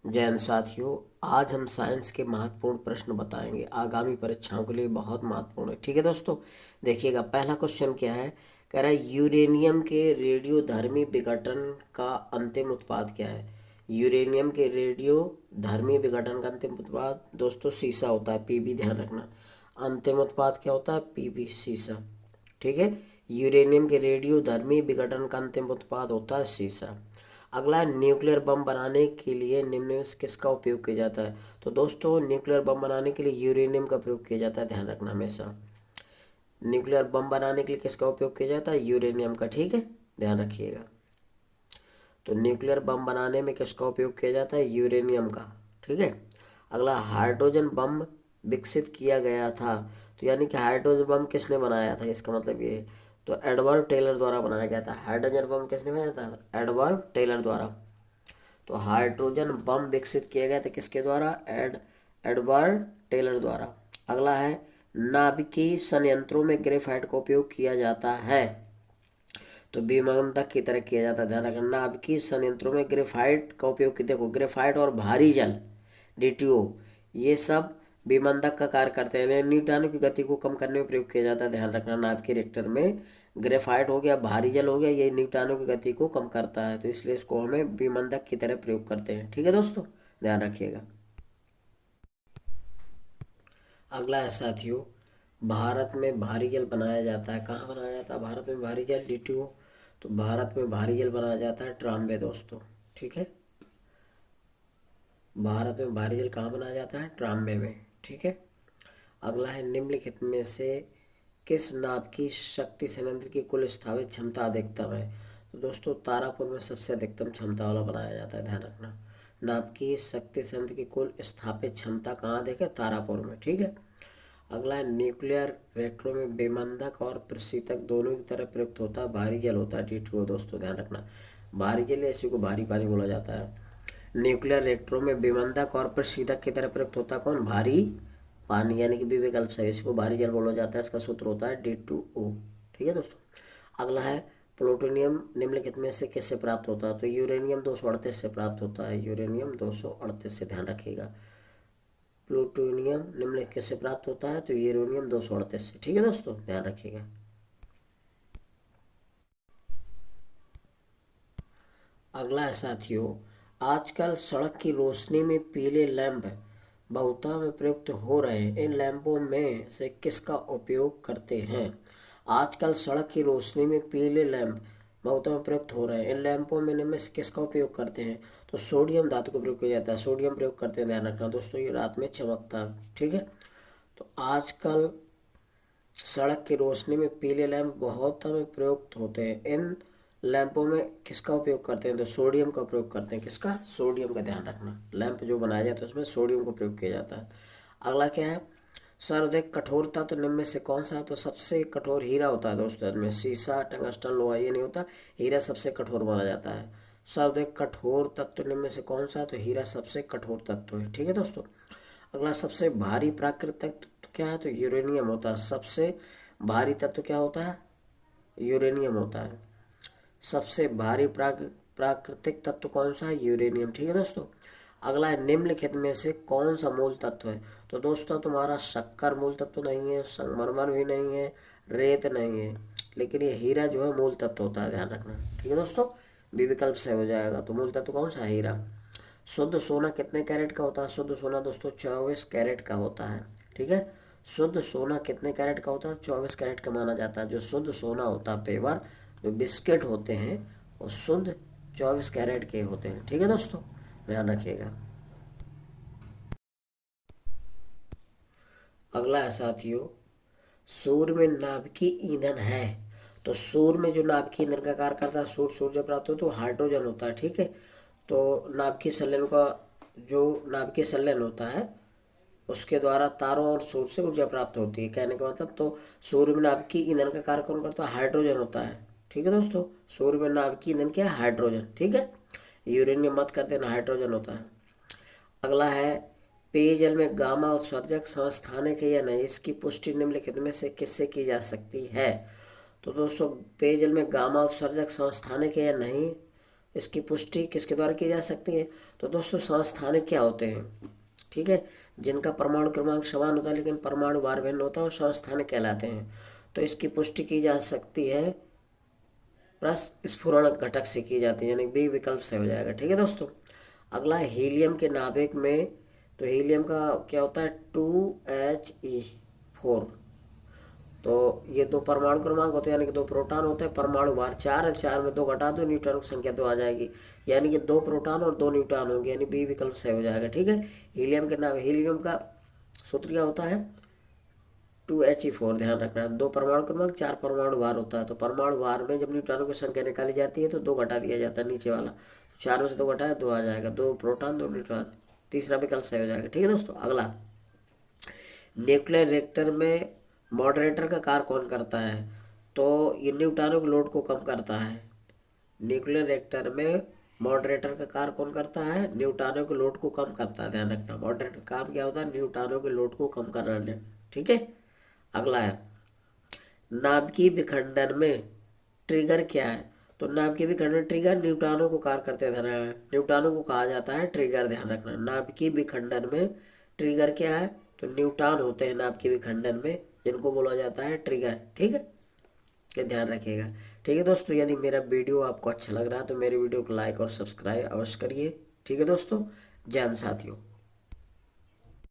जैन साथियों, आज हम साइंस के महत्वपूर्ण प्रश्न बताएंगे। आगामी परीक्षाओं के लिए बहुत महत्वपूर्ण है। ठीक है दोस्तों, देखिएगा पहला क्वेश्चन क्या है। कह रहा है यूरेनियम के रेडियोधर्मी विघटन का अंतिम उत्पाद क्या है। यूरेनियम के रेडियोधर्मी विघटन का अंतिम उत्पाद दोस्तों सीसा होता है। पीबी ध्यान रखना, अंतिम उत्पाद क्या होता है, पीबी सीसा। ठीक है, यूरेनियम के रेडियोधर्मी विघटन का अंतिम उत्पाद होता है सीसा। अगला, न्यूक्लियर बम बनाने के लिए निम्न में से किसका उपयोग किया जाता है। तो दोस्तों न्यूक्लियर बम बनाने के लिए यूरेनियम का प्रयोग किया जाता है, ध्यान रखना हमेशा। न्यूक्लियर बम बनाने के लिए किसका उपयोग किया जाता है, यूरेनियम का। ठीक है, ध्यान रखिएगा। तो न्यूक्लियर बम बनाने में किसका उपयोग किया जाता है, यूरेनियम का। ठीक है। अगला, हाइड्रोजन बम विकसित किया गया था। तो यानी कि हाइड्रोजन बम किसने बनाया था, इसका मतलब ये है। तो एडवर्ड टेलर द्वारा बनाया गया था। हाइड्रोजन बम किसने बनाया था, एडवर्ड टेलर द्वारा। तो हाइड्रोजन बम विकसित किया गया था किसके द्वारा, एडवर्ड टेलर द्वारा। अगला है, नाभिकीय संयंत्रों में ग्रेफाइट का उपयोग किया जाता है। तो विमंदक की तरह किया जाता है, ध्यान रखना। नाभिकीय संयंत्रों में ग्रेफाइट का उपयोग, देखो ग्रेफाइट और भारी जल डीटीओ ये सब विमंदक का कार्य करते हैं। न्यूट्रॉनों की गति को कम करने में प्रयोग किया जाता है, ध्यान रखना। नाभिकीय रिएक्टर में ग्रेफाइट हो गया, भारी जल हो गया, ये न्यूट्रॉनों की गति को कम करता है, तो इसलिए इसको हमें विमंदक की तरह प्रयोग करते हैं। ठीक है दोस्तों, ध्यान रखिएगा। अगला है साथियों, भारत में भारी जल बनाया जाता है। कहाँ बनाया जाता है भारत में भारी जल, डीटीओ। तो भारत में भारी जल बनाया जाता है ट्राम्बे दोस्तों। ठीक है, भारत में भारी जल कहाँ बनाया जाता है, ट्राम्बे में। ठीक है। अगला है, निम्नलिखित में से किस नाभ की शक्ति संयंत्र की कुल स्थापित क्षमता अधिकतम है। तो दोस्तों तारापुर में सबसे अधिकतम क्षमता वाला बनाया जाता है, ध्यान रखना। नाभ की शक्ति संयंत्र की कुल स्थापित क्षमता कहाँ देखे, तारापुर में। ठीक है। अगला है, न्यूक्लियर रिएक्टरों में विमंदक और प्रशीतक दोनों की तरह प्रयुक्त होता है भारी जल होता है, T2O दोस्तों, ध्यान रखना। भारी जल इसी को भारी पानी बोला जाता है। न्यूक्लियर रिएक्टरों में विमंदक और प्रशीतक की तरह प्रयुक्त होता है कौन, भारी पानी, यानी कि बी विकल्प सही, इसको भारी जल बोला जाता है। इसका सूत्र होता है D2O। ठीक है दोस्तों। अगला है, प्लूटोनियम निम्नलिखित में से किससे प्राप्त होता है। तो यूरेनियम 238 से प्राप्त होता है, यूरेनियम 238 से, ध्यान रखिएगा। प्लूटोनियम निम्नलिखित से प्राप्त होता है, तो यूरेनियम 238 से। ठीक है दोस्तों, ध्यान रखिएगा। अगला है साथियों, आजकल सड़क की रोशनी में पीले लैंप बहुता में प्रयुक्त हो रहे हैं। इन लैंपों में से किसका उपयोग करते हैं। आजकल सड़क की रोशनी में पीले लैंप बहुता में प्रयुक्त हो रहे हैं। इन लैंपों में इनमें से किसका उपयोग करते हैं। तो सोडियम धातु का प्रयोग किया जाता है, सोडियम प्रयोग करते हैं, ध्यान रखना दोस्तों, ये रात में चमकता है। ठीक है। तो आजकल सड़क की रोशनी में पीले लैंप बहुत में प्रयुक्त होते हैं। इन लैंपों में किसका उपयोग करते हैं, तो सोडियम का प्रयोग करते हैं। किसका, सोडियम का, ध्यान रखना। लैंप जो बनाया जाता है उसमें सोडियम का प्रयोग किया जाता है। अगला क्या है, सर्वाधिक कठोरता तो निम्न में से कौन सा है। तो सबसे कठोर हीरा होता है दोस्तों, इसमें सीसा टंगस्टन लोहा ये नहीं होता, हीरा सबसे कठोर माना जाता है। सर्वाधिक कठोर तत्व निम्न में से कौन सा है, तो हीरा सबसे कठोर तत्व है। ठीक है दोस्तों। अगला, सबसे भारी प्राकृतिक तत्व क्या है, तो यूरेनियम होता है। सबसे भारी तत्व क्या होता है, यूरेनियम होता है। सबसे भारी प्राकृतिक तत्व कौन सा है, यूरेनियम। ठीक है दोस्तों। अगला है, निम्नलिखित में से कौन सा मूल तत्व है। तो दोस्तों तुम्हारा शक्कर मूल तत्व नहीं है, संगमरमर भी नहीं है, रेत नहीं है, लेकिन ये हीरा जो है मूल तत्व होता है, ध्यान रखना। ठीक है दोस्तों, बी विकल्प से हो जाएगा। तो मूल तत्व कौन सा है, हीरा। शुद्ध सोना कितने कैरेट का होता है। शुद्ध सोना दोस्तों 24 कैरेट का होता है। ठीक है। शुद्ध सोना कितने कैरेट का होता है, 24 कैरेट का माना जाता है। जो शुद्ध सोना होता है पेवर, जो बिस्किट होते हैं वो शुद्ध 24 कैरेट के होते हैं। ठीक है दोस्तों, ध्यान रखिएगा। अगला है साथियों, सूर्य में नाभिकीय ईंधन है। तो सूर्य में जो नाभिकीय ईंधन का कार्य करता है, सूर्य प्राप्त हो तो हाइड्रोजन होता है। ठीक है। तो नाभिकीय संलयन का, जो नाभिकीय संलयन होता है उसके द्वारा तारों और सूर्य से ऊर्जा प्राप्त होती है, कहने का मतलब। तो सूर्य में नाभिकीय ईंधन का कार्य कौन करता है, हाइड्रोजन होता है। ठीक है दोस्तों, सूर्य में नाभिकीय ईंधन क्या है, हाइड्रोजन। ठीक है, यूरेनियम मत कर देना, हाइड्रोजन होता है। अगला है, पेयजल में गामा उत्सर्जक समस्थानिक है या नहीं, इसकी पुष्टि निम्नलिखित में से किससे की जा सकती है। तो दोस्तों पेयजल में गामा उत्सर्जक समस्थानिक है या नहीं, इसकी पुष्टि किसके द्वारा की जा सकती है? तो दोस्तों समस्थानिक क्या होते हैं, ठीक है, जिनका परमाणु क्रमांक समान होता है लेकिन परमाणु भार भिन्न होता है, और समस्थानिक कहलाते हैं। तो इसकी पुष्टि की जा सकती है स्फुरण घटक से की जाती है, यानी बी विकल्प से हो जाएगा। ठीक है दोस्तों। अगला हीलियम के नाभिक में, तो हीलियम का क्या होता है 2He4। तो ये दो परमाणु क्रमांक होते हैं, यानी कि दो प्रोटॉन होते हैं, परमाणु भार 4 है, 4 में 2 घटा दो, न्यूट्रॉन की संख्या 2 आ जाएगी, यानी कि 2 प्रोटॉन और 2 न्यूट्रॉन होंगे, यानी बी विकल्प से हो जाएगा। ठीक है। हीलियम के नाम, हीलियम का सूत्र क्या होता है 2He4, ध्यान रखना। 2 परमाणु क्रमांक 4 परमाणु भार होता है। तो परमाणु भार में जब न्यूट्रॉनों की संख्या निकाली जाती है तो 2 घटा दिया जाता है नीचे वाला, तो 4 में से 2 घटाया 2 आ जाएगा, 2 प्रोटॉन 2 न्यूट्रॉन, तीसरा विकल्प सही हो जाएगा। ठीक है दोस्तों। अगला, न्यूक्लियर रिएक्टर में मॉडरेटर का कार्य कौन करता है? तो ये न्यूट्रॉनों के लोड को कम करता है। न्यूक्लियर रिएक्टर में मॉडरेटर का कार्य कौन करता है? न्यूट्रॉनों के लोड को कम करता है, ध्यान रखना। मॉडरेटर का काम क्या होता है? न्यूट्रॉनों के लोड को कम करना। ठीक है। अगला है, नाभिकीय विखंडन में ट्रिगर क्या है? तो नाभिकीय विखंडन, ट्रिगर न्यूट्रॉनों को कार्य करते हैं, ध्यान रखना। न्यूट्रॉनों को कहा जाता है ट्रिगर, ध्यान रखना। नाभिकीय विखंडन में ट्रिगर क्या है? तो न्यूट्रॉन होते हैं नाभिकीय विखंडन में, जिनको बोला जाता है ट्रिगर। ठीक है, ये ध्यान रखिएगा। ठीक है दोस्तों, यदि मेरा वीडियो आपको अच्छा लग रहा है तो मेरे वीडियो को लाइक और सब्सक्राइब अवश्य करिए। ठीक है दोस्तों, जय हिंद साथियों।